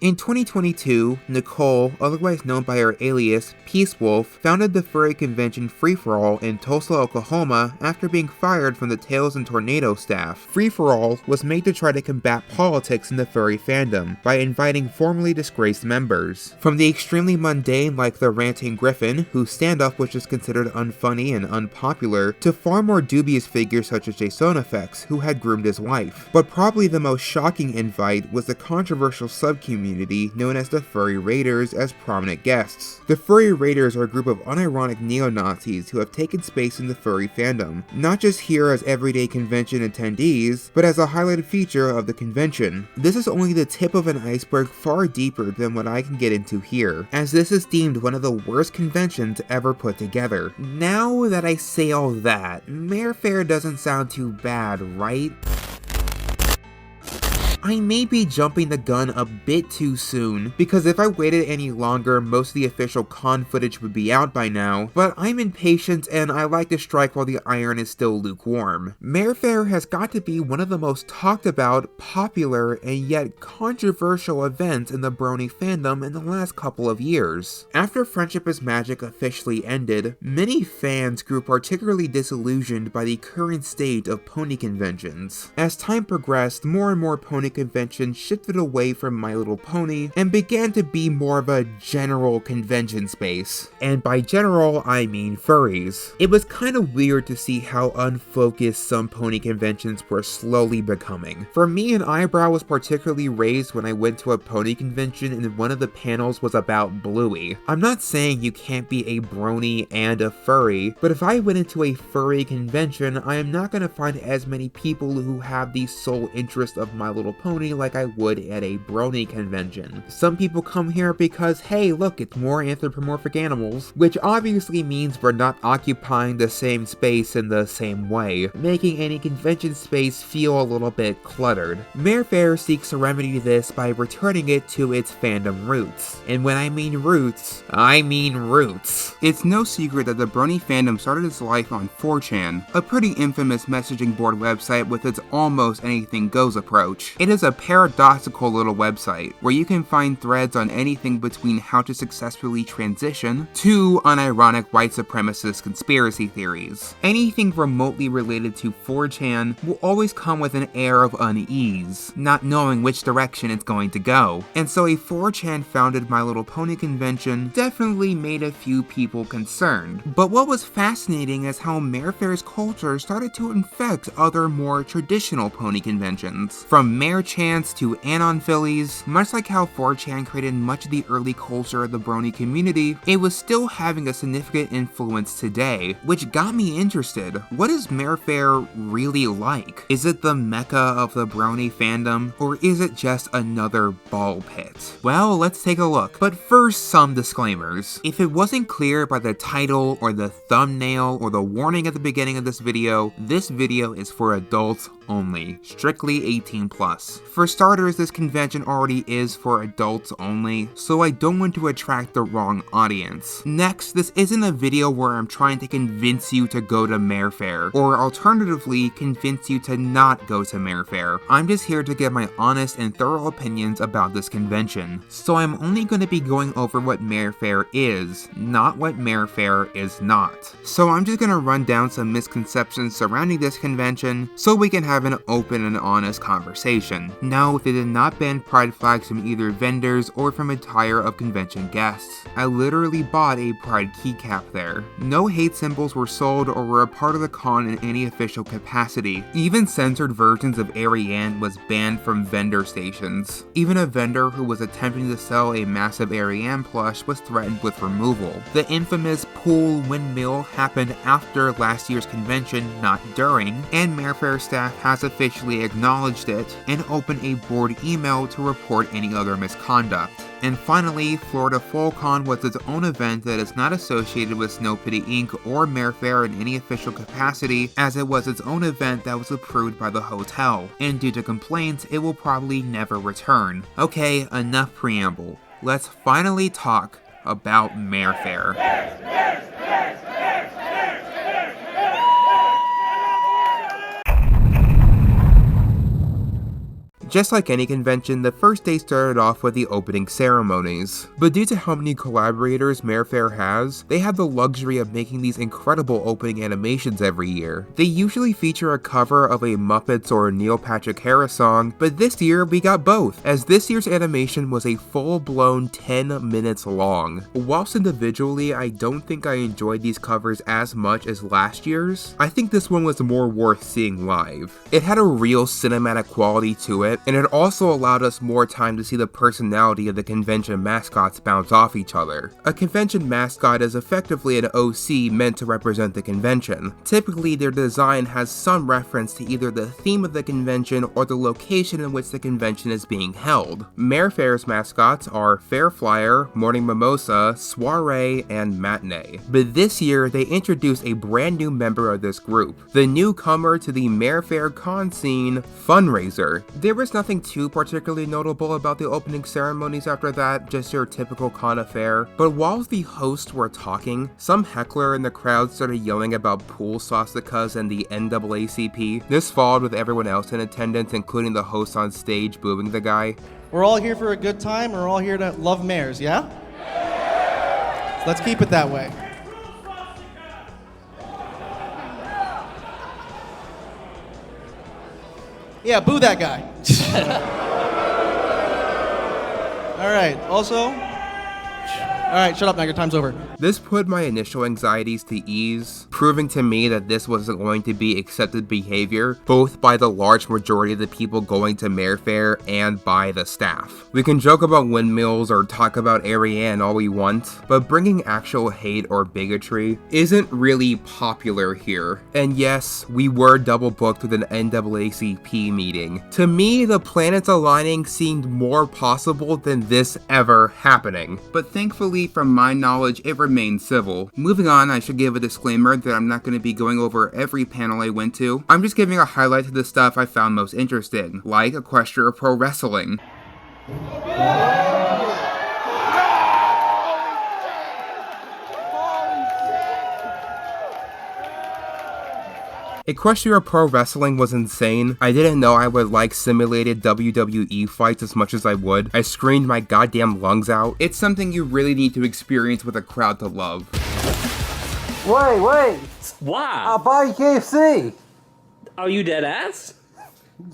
In 2022, Nicole, otherwise known by her alias Peace Wolf, founded the furry convention Free For All in Tulsa, Oklahoma after being fired from the Tails and Tornado staff. Free For All was made to try to combat politics in the furry fandom by inviting formerly disgraced members. From the extremely mundane like the Ranting Griffin, whose standoff was just considered unfunny and unpopular, to far more dubious figures such as JSonFX, who had groomed his wife. But probably the most shocking invite was the controversial subcommunity known as the Furry Raiders as prominent guests. The Furry Raiders are a group of unironic neo-Nazis who have taken space in the furry fandom, not just here as everyday convention attendees, but as a highlighted feature of the convention. This is only the tip of an iceberg far deeper than what I can get into here, as this is deemed one of the worst conventions ever put together. Now that I say all that, Marefair doesn't sound too bad, right? I may be jumping the gun a bit too soon, because if I waited any longer, most of the official con footage would be out by now, but I'm impatient and I like to strike while the iron is still lukewarm. Marefair has got to be one of the most talked about, popular, and yet controversial events in the brony fandom in the last couple of years. After Friendship is Magic officially ended, many fans grew particularly disillusioned by the current state of pony conventions. As time progressed, more and more pony convention shifted away from My Little Pony and began to be more of a general convention space. And by general, I mean furries. It was kind of weird to see how unfocused some pony conventions were slowly becoming. For me, an eyebrow was particularly raised when I went to a pony convention and one of the panels was about Bluey. I'm not saying you can't be a brony and a furry, but if I went into a furry convention, I am not going to find as many people who have the sole interest of My Little Pony like I would at a brony convention. Some people come here because, hey, look, it's more anthropomorphic animals, which obviously means we're not occupying the same space in the same way, making any convention space feel a little bit cluttered. Marefair seeks to remedy this by returning it to its fandom roots. And when I mean roots, I mean roots. It's no secret that the brony fandom started its life on 4chan, a pretty infamous messaging board website with its almost anything goes approach. It is a paradoxical little website where you can find threads on anything between how to successfully transition to unironic white supremacist conspiracy theories. Anything remotely related to 4chan will always come with an air of unease, not knowing which direction it's going to go. And so a 4chan founded My Little Pony convention definitely made a few people concerned. But what was fascinating is how Marefair's culture started to infect other more traditional pony conventions. From Mare Chants to Anon Phillies, much like how 4chan created much of the early culture of the brony community, it was still having a significant influence today, which got me interested. What is Marefair really like? Is it the mecca of the brony fandom, or is it just another ball pit? Well, let's take a look. But first, some disclaimers. If it wasn't clear by the title or the thumbnail or the warning at the beginning of this video is for adults only, strictly 18+. For starters, this convention already is for adults only, so I don't want to attract the wrong audience. Next, this isn't a video where I'm trying to convince you to go to Marefair, or alternatively, convince you to not go to Marefair. I'm just here to give my honest and thorough opinions about this convention, so I'm only going to be going over what Marefair is, not what Marefair is not. So I'm just going to run down some misconceptions surrounding this convention, so we can have an open and honest conversation. No, they did not ban pride flags from either vendors or from a tire of convention guests. I literally bought a pride keycap there. No hate symbols were sold or were a part of the con in any official capacity. Even censored versions of Ariane was banned from vendor stations. Even a vendor who was attempting to sell a massive Ariane plush was threatened with removal. The infamous pool windmill happened after last year's convention, not during, and Marefair staff has officially acknowledged it and opened a board email to report any other misconduct. And finally, Florida FullCon was its own event that is not associated with Snow Pity Inc. or Marefair in any official capacity, as it was its own event that was approved by the hotel, and due to complaints, it will probably never return. Okay, enough preamble. Let's finally talk about Marefair. Just like any convention, the first day started off with the opening ceremonies. But due to how many collaborators Marefair has, they have the luxury of making these incredible opening animations every year. They usually feature a cover of a Muppets or Neil Patrick Harris song, but this year we got both, as this year's animation was a full-blown 10 minutes long. Whilst individually I don't think I enjoyed these covers as much as last year's, I think this one was more worth seeing live. It had a real cinematic quality to it, and it also allowed us more time to see the personality of the convention mascots bounce off each other. A convention mascot is effectively an OC meant to represent the convention. Typically, their design has some reference to either the theme of the convention or the location in which the convention is being held. Marefair's mascots are Fair Flyer, Morning Mimosa, Soiree, and Matinee. But this year, they introduced a brand new member of this group, the newcomer to the Marefair con scene, Fundraiser. There was nothing too particularly notable about the opening ceremonies after that, just your typical con affair. But while the hosts were talking, some heckler in the crowd started yelling about pool swastikas and the NAACP. This followed with everyone else in attendance, including the host on stage booing the guy. We're all here for a good time, we're all here to love mares, yeah? So let's keep it that way. Yeah, boo that guy. All right, also, all right, shut up now, your time's over. This put my initial anxieties to ease, proving to me that this wasn't going to be accepted behavior, both by the large majority of the people going to Marefair and by the staff. We can joke about windmills or talk about Ariane all we want, but bringing actual hate or bigotry isn't really popular here. And yes, we were double booked with an NAACP meeting. To me, the planets aligning seemed more possible than this ever happening. But thankfully, from my knowledge, it remained civil. Moving on, I should give a disclaimer that I'm not going to be going over every panel I went to. I'm just giving a highlight to the stuff I found most interesting, like Equestria Pro Wrestling. Equestria Pro Wrestling was insane. I didn't know I would like simulated WWE fights as much as I would. I screamed my goddamn lungs out. It's something you really need to experience with a crowd to love. Wait! Wow. I'll buy you KFC! Are you dead ass?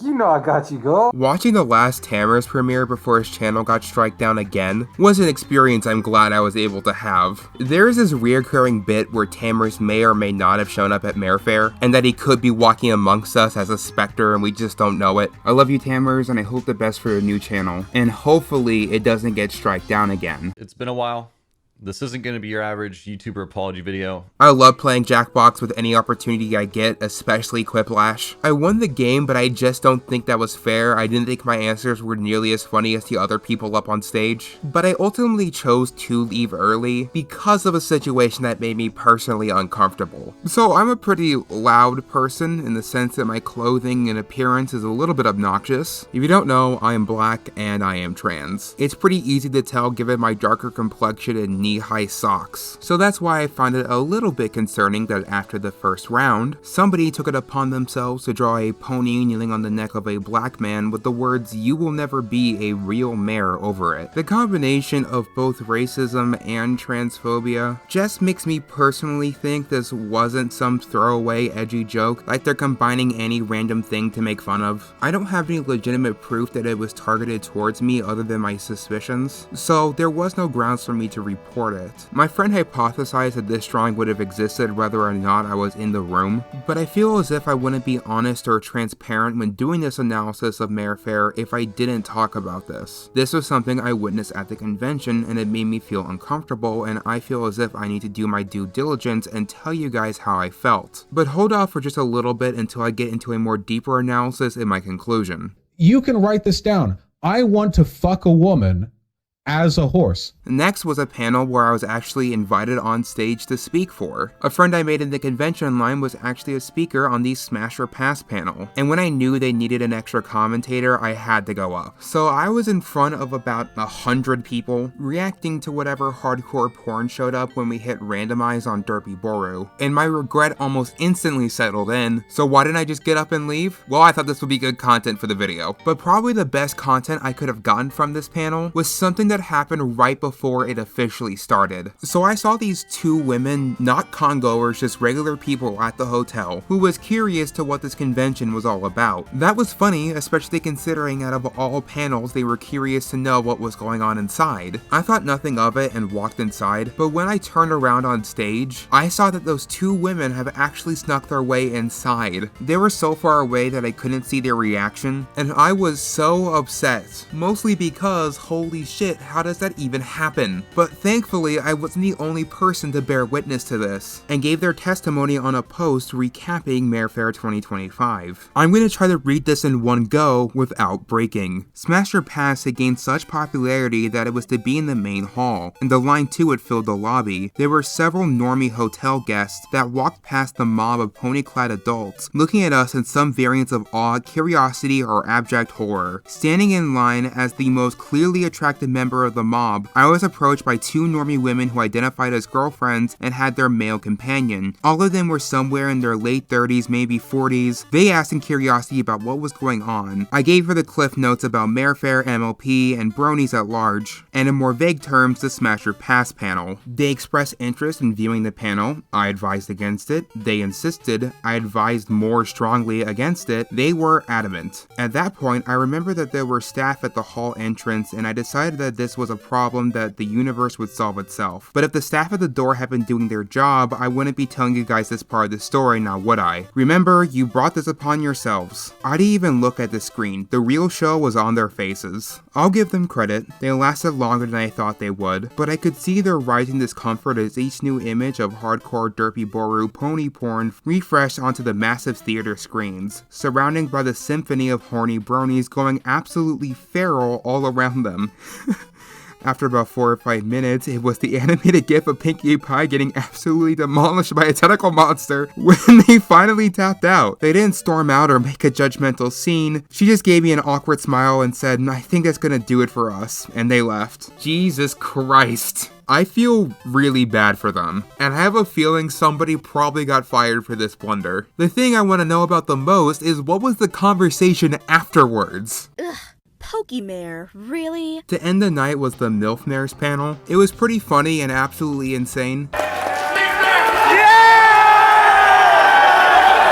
You know I got you, girl. Watching the last Tamers premiere before his channel got strike down again was an experience I'm glad I was able to have. There is this reoccurring bit where Tamers may or may not have shown up at Marefair, and that he could be walking amongst us as a specter and we just don't know it. I love you, Tamers, and I hope the best for your new channel, and hopefully it doesn't get strike down again. It's been a while. This isn't going to be your average YouTuber apology video. I love playing Jackbox with any opportunity I get, especially Quiplash. I won the game, but I just don't think that was fair. I didn't think my answers were nearly as funny as the other people up on stage. But I ultimately chose to leave early because of a situation that made me personally uncomfortable. So I'm a pretty loud person in the sense that my clothing and appearance is a little bit obnoxious. If you don't know, I am black and I am trans. It's pretty easy to tell given my darker complexion and knee-high socks. So that's why I find it a little bit concerning that after the first round, somebody took it upon themselves to draw a pony kneeling on the neck of a black man with the words, "You will never be a real mare" over it. The combination of both racism and transphobia just makes me personally think this wasn't some throwaway edgy joke, like they're combining any random thing to make fun of. I don't have any legitimate proof that it was targeted towards me other than my suspicions, so there was no grounds for me to report it. My friend hypothesized that this drawing would have existed whether or not I was in the room, but I feel as if I wouldn't be honest or transparent when doing this analysis of Marefair if I didn't talk about this. This was something I witnessed at the convention and it made me feel uncomfortable, and I feel as if I need to do my due diligence and tell you guys how I felt. But hold off for just a little bit until I get into a more deeper analysis in my conclusion. You can write this down. I want to fuck a woman as a horse. Next was a panel where I was actually invited on stage to speak for. A friend I made in the convention line was actually a speaker on the Smash or Pass panel, and when I knew they needed an extra commentator, I had to go up. So I was in front of about 100 people, reacting to whatever hardcore porn showed up when we hit randomize on Derpy Boru, and my regret almost instantly settled in. So why didn't I just get up and leave? Well, I thought this would be good content for the video. But probably the best content I could have gotten from this panel was something that happened right before it officially started. So I saw these two women, not congoers, just regular people at the hotel, who was curious to what this convention was all about. That was funny, especially considering out of all panels they were curious to know what was going on inside. I thought nothing of it and walked inside, but when I turned around on stage, I saw that those two women have actually snuck their way inside. They were so far away that I couldn't see their reaction, and I was so upset, mostly because holy shit, how does that even happen? But thankfully I wasn't the only person to bear witness to this, and gave their testimony on a post recapping Marefair 2025. I'm going to try to read this in one go without breaking. Smash or Pass had gained such popularity that it was to be in the main hall, and the line to it filled the lobby. There were several normie hotel guests that walked past the mob of pony-clad adults, looking at us in some variants of awe, curiosity, or abject horror. Standing in line as the most clearly attractive member of the mob, I was approached by two normie women who identified as girlfriends and had their male companion. All of them were somewhere in their late 30s, maybe 40s. They asked in curiosity about what was going on. I gave her the cliff notes about Marefair, MLP, and bronies at large, and in more vague terms, the Smash or Pass panel. They expressed interest in viewing the panel. I advised against it. They insisted. I advised more strongly against it. They were adamant. At that point, I remember that there were staff at the hall entrance, and I decided that this was a problem that the universe would solve itself. But if the staff at the door had been doing their job, I wouldn't be telling you guys this part of the story, now would I? Remember, you brought this upon yourselves. I didn't even look at the screen. The real show was on their faces. I'll give them credit. They lasted longer than I thought they would, but I could see their rising discomfort as each new image of hardcore derpy boru pony porn refreshed onto the massive theater screens, surrounded by the symphony of horny bronies going absolutely feral all around them. After about 4 or 5 minutes, it was the animated gif of Pinkie Pie getting absolutely demolished by a tentacle monster when they finally tapped out. They didn't storm out or make a judgmental scene. She just gave me an awkward smile and said, "I think that's gonna do it for us," and they left. Jesus Christ. I feel really bad for them, and I have a feeling somebody probably got fired for this blunder. The thing I want to know about the most is what was the conversation afterwards? Ugh. Pokemare, really? To end the night was the MILF Mares panel. It was pretty funny and absolutely insane. Yeah!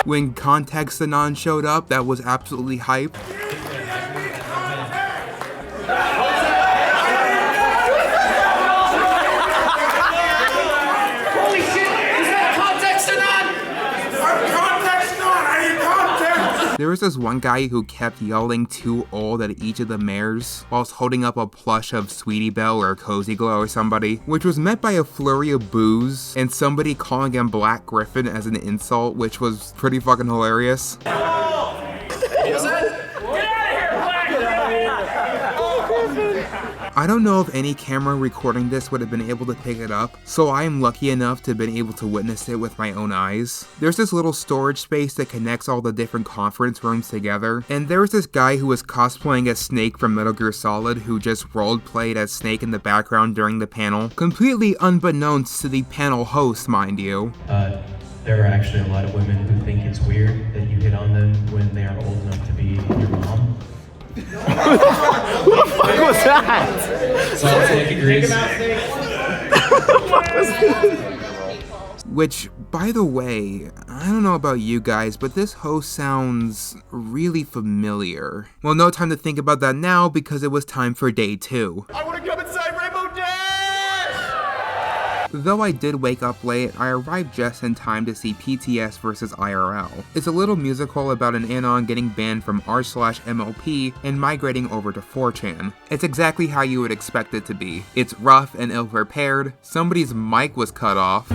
When Contextanon showed up, that was absolutely hype. There was this one guy who kept yelling "too old" at each of the mares whilst holding up a plush of Sweetie Belle or Cozy Glow or somebody, which was met by a flurry of boos and somebody calling him Black Griffin as an insult, which was pretty fucking hilarious. I don't know if any camera recording this would have been able to pick it up, so I am lucky enough to have been able to witness it with my own eyes. There's this little storage space that connects all the different conference rooms together, and there was this guy who was cosplaying as Snake from Metal Gear Solid who just role-played as Snake in the background during the panel, completely unbeknownst to the panel host, mind you. There are actually a lot of women who think it's weird that you hit on them when they are old enough to be your mom. Who the fuck was that? Sounds like agrees. Which, by the way, I don't know about you guys, but this host sounds really familiar. Well, no time to think about that now because it was time for day 2. I want to come inside Rainbow Dash! Though I did wake up late, I arrived just in time to see PTS vs IRL. It's a little musical about an Anon getting banned from r/MLP and migrating over to 4chan. It's exactly how you would expect it to be. It's rough and ill-prepared, somebody's mic was cut off.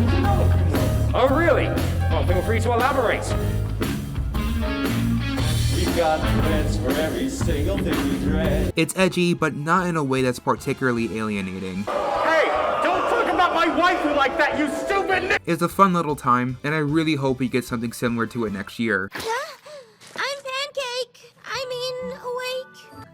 Oh, really? Well, feel free to elaborate. We've got friends for every single thing we dread. It's edgy, but not in a way that's particularly alienating. Hey, don't talk about my waifu like that, you stupid It's a fun little time, and I really hope we get something similar to it next year. I'm Pancake. I mean, awake.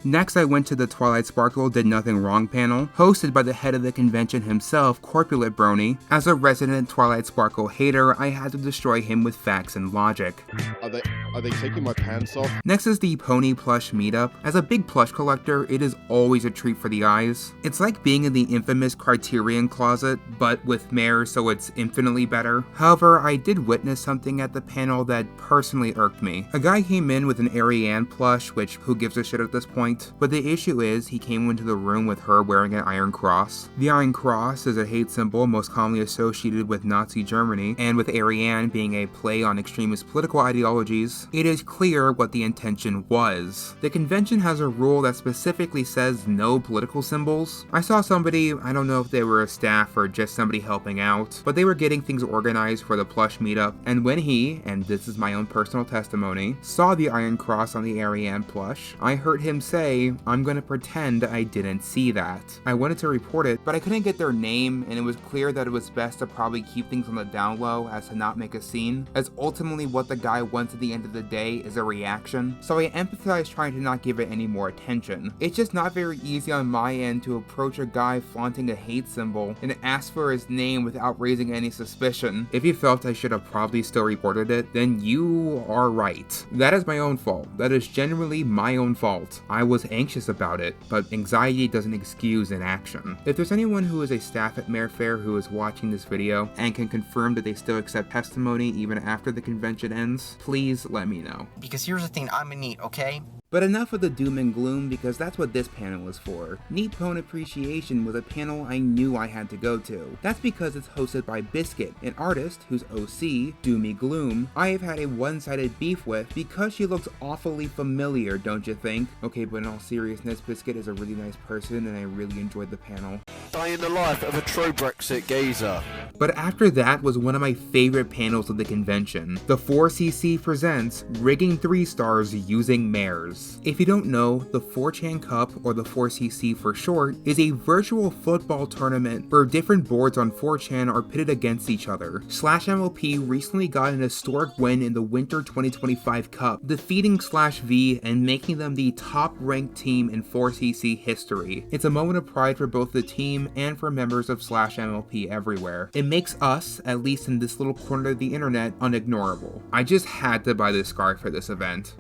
Next, I went to the Twilight Sparkle Did Nothing Wrong panel, hosted by the head of the convention himself, Corpulent Brony. As a resident Twilight Sparkle hater, I had to destroy him with facts and logic. Are they taking my pants off? Next is the Pony Plush Meetup. As a big plush collector, it is always a treat for the eyes. It's like being in the infamous Criterion closet, but with Mare, so it's infinitely better. However, I did witness something at the panel that personally irked me. A guy came in with an Ariane plush, which who gives a shit at this point? But the issue is, he came into the room with her wearing an Iron Cross. The Iron Cross is a hate symbol most commonly associated with Nazi Germany, and with Ariane being a play on extremist political ideologies, it is clear what the intention was. The convention has a rule that specifically says no political symbols. I saw somebody, I don't know if they were a staff or just somebody helping out, but they were getting things organized for the plush meetup, and when he, and this is my own personal testimony, saw the Iron Cross on the Ariane plush, I heard him say, I'm gonna pretend I didn't see that. I wanted to report it, but I couldn't get their name, and it was clear that it was best to probably keep things on the down low as to not make a scene, as ultimately what the guy wants at the end of the day is a reaction, so I empathize trying to not give it any more attention. It's just not very easy on my end to approach a guy flaunting a hate symbol and ask for his name without raising any suspicion. If you felt I should have probably still reported it, then you are right. That is my own fault. That is genuinely my own fault. I was anxious about it, but anxiety doesn't excuse inaction. If there's anyone who is a staff at Marefair who is watching this video and can confirm that they still accept testimony even after the convention ends, please let me know. Because here's the thing, I'm a NEET, okay? But enough of the doom and gloom, because that's what this panel is for. Neat Pwn Appreciation was a panel I knew I had to go to. That's because it's hosted by Biscuit, an artist whose OC, Doomy Gloom, I have had a one-sided beef with because she looks awfully familiar, don't you think? Okay, but in all seriousness, Biscuit is a really nice person and I really enjoyed the panel. Day in the life of a true Brexit geezer. But after that was one of my favorite panels of the convention. The 4cc presents Rigging 3 Stars Using Mares. If you don't know, the 4chan Cup, or the 4cc for short, is a virtual football tournament where different boards on 4chan are pitted against each other. /MLP recently got an historic win in the Winter 2025 Cup, defeating /V and making them the top-ranked team in 4cc history. It's a moment of pride for both the team and for members of /MLP everywhere. It makes us, at least in this little corner of the internet, unignorable. I just had to buy this scarf for this event.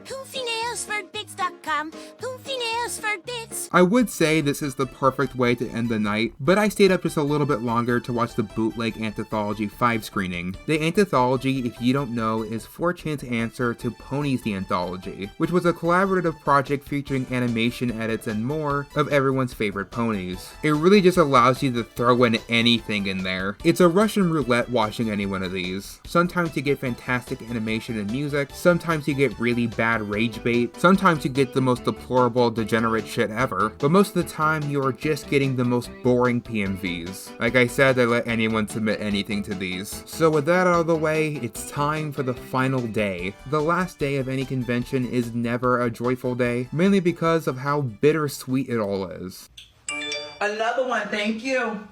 Bits.com. Goofy nails for bits. I would say this is the perfect way to end the night, but I stayed up just a little bit longer to watch the Bootleg Anthology 5 screening. The Anthology, if you don't know, is 4chan's answer to Ponies the Anthology, which was a collaborative project featuring animation edits and more of everyone's favorite ponies. It really just allows you to throw in anything in there. It's a Russian roulette watching any one of these. Sometimes you get fantastic animation and music, sometimes you get really bad rage bait, sometimes you get the most deplorable, degenerate shit ever, but most of the time you are just getting the most boring PMVs. Like I said, I let anyone submit anything to these. So with that out of the way, it's time for the final day. The last day of any convention is never a joyful day, mainly because of how bittersweet it all is. Another one, thank you.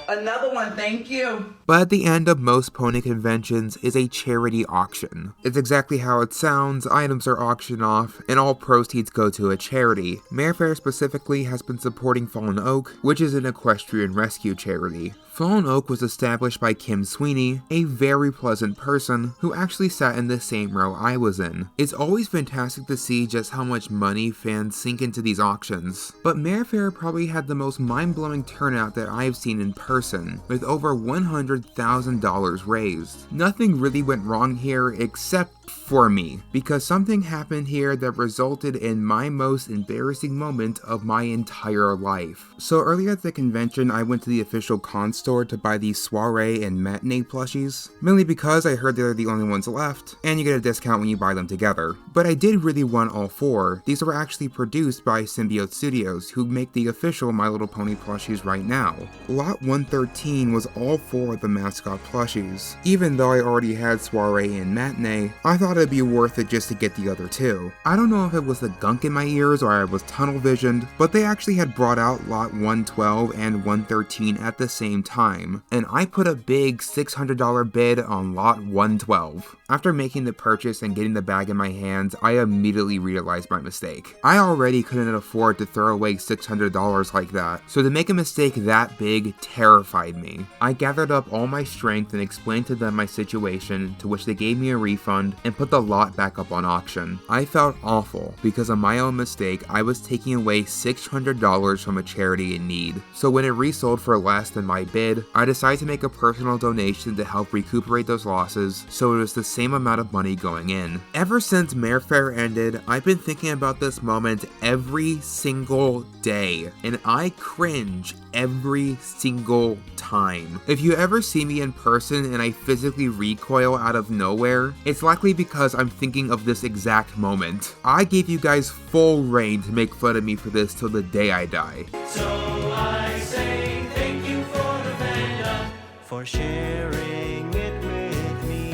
Another one, thank you. But at the end of most pony conventions is a charity auction. It's exactly how it sounds, items are auctioned off, and all proceeds go to a charity. Marefair specifically has been supporting Fallen Oak, which is an equestrian rescue charity. Fallen Oak was established by Kim Sweeney, a very pleasant person who actually sat in the same row I was in. It's always fantastic to see just how much money fans sink into these auctions, but Marefair probably had the most mind-blowing turnout that I've seen in person, with over $100,000 raised. Nothing really went wrong here except for me, because something happened here that resulted in my most embarrassing moment of my entire life. So earlier at the convention, I went to the official con store store to buy these soiree and matinee plushies, mainly because I heard they're the only ones left, and you get a discount when you buy them together. But I did really want all 4. These were actually produced by Symbiote Studios, who make the official My Little Pony plushies right now. Lot 113 was all 4 of the mascot plushies. Even though I already had soiree and matinee, I thought it'd be worth it just to get the other 2. I don't know if it was the gunk in my ears or I was tunnel visioned, but they actually had brought out lot 112 and 113 at the same time, and I put a big $600 bid on lot 112. After making the purchase and getting the bag in my hands, I immediately realized my mistake. I already couldn't afford to throw away $600 like that, so to make a mistake that big terrified me. I gathered up all my strength and explained to them my situation, to which they gave me a refund and put the lot back up on auction. I felt awful because of my own mistake. I was taking away $600 from a charity in need. So when it resold for less than my bid, I decided to make a personal donation to help recuperate those losses, so it was the same amount of money going in. Ever since Marefair ended, I've been thinking about this moment every single day, and I cringe every single time. If you ever see me in person and I physically recoil out of nowhere, it's likely because I'm thinking of this exact moment. I gave you guys full reign to make fun of me for this till the day I die. So I say thank you for the fandom, for sharing it with me.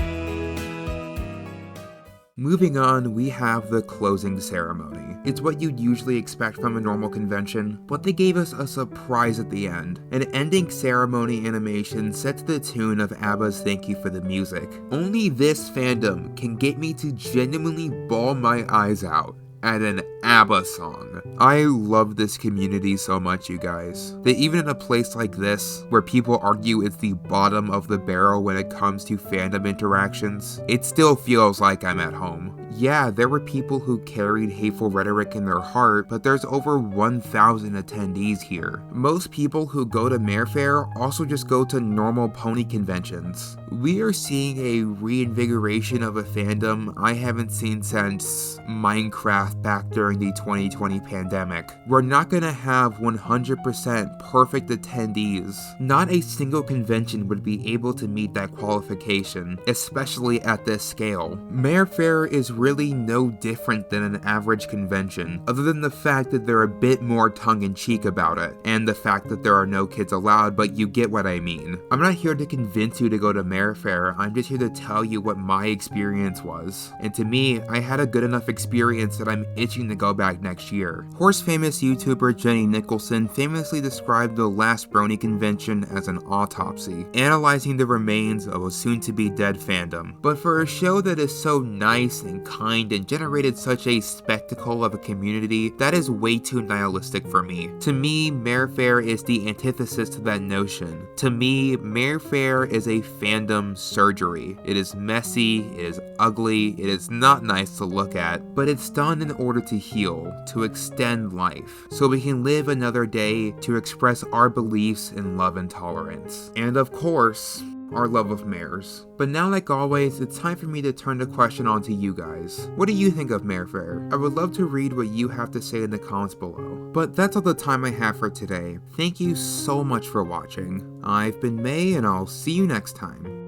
Moving on, we have the closing ceremony. It's what you'd usually expect from a normal convention, but they gave us a surprise at the end. An ending ceremony animation set to the tune of ABBA's Thank You for the Music. Only this fandom can get me to genuinely bawl my eyes out at an ABBA song. I love this community so much, you guys, that even in a place like this, where people argue it's the bottom of the barrel when it comes to fandom interactions, it still feels like I'm at home. Yeah, there were people who carried hateful rhetoric in their heart, but there's over 1,000 attendees here. Most people who go to Marefair also just go to normal pony conventions. We are seeing a reinvigoration of a fandom I haven't seen since Minecraft back during the 2020 pandemic. We're not gonna have 100% perfect attendees. Not a single convention would be able to meet that qualification, especially at this scale. Marefair is really no different than an average convention, other than the fact that they're a bit more tongue-in-cheek about it, and the fact that there are no kids allowed, but you get what I mean. I'm not here to convince you to go to Marefair, I'm just here to tell you what my experience was. And to me, I had a good enough experience that I'm itching to go back next year. Horse-famous YouTuber Jenny Nicholson famously described the last Brony convention as an autopsy, analyzing the remains of a soon-to-be dead fandom. But for a show that is so nice and kind and generated such a spectacle of a community, that is way too nihilistic for me. To me, Marefair is the antithesis to that notion. To me, Marefair is a fandom surgery. It is messy, it is ugly, it is not nice to look at, but it's done in order to heal, to extend life, so we can live another day to express our beliefs in love and tolerance. And of course, our love of mares. But now, like always, it's time for me to turn the question on to you guys. What do you think of Marefair? I would love to read what you have to say in the comments below. But that's all the time I have for today. Thank you so much for watching. I've been May, and I'll see you next time.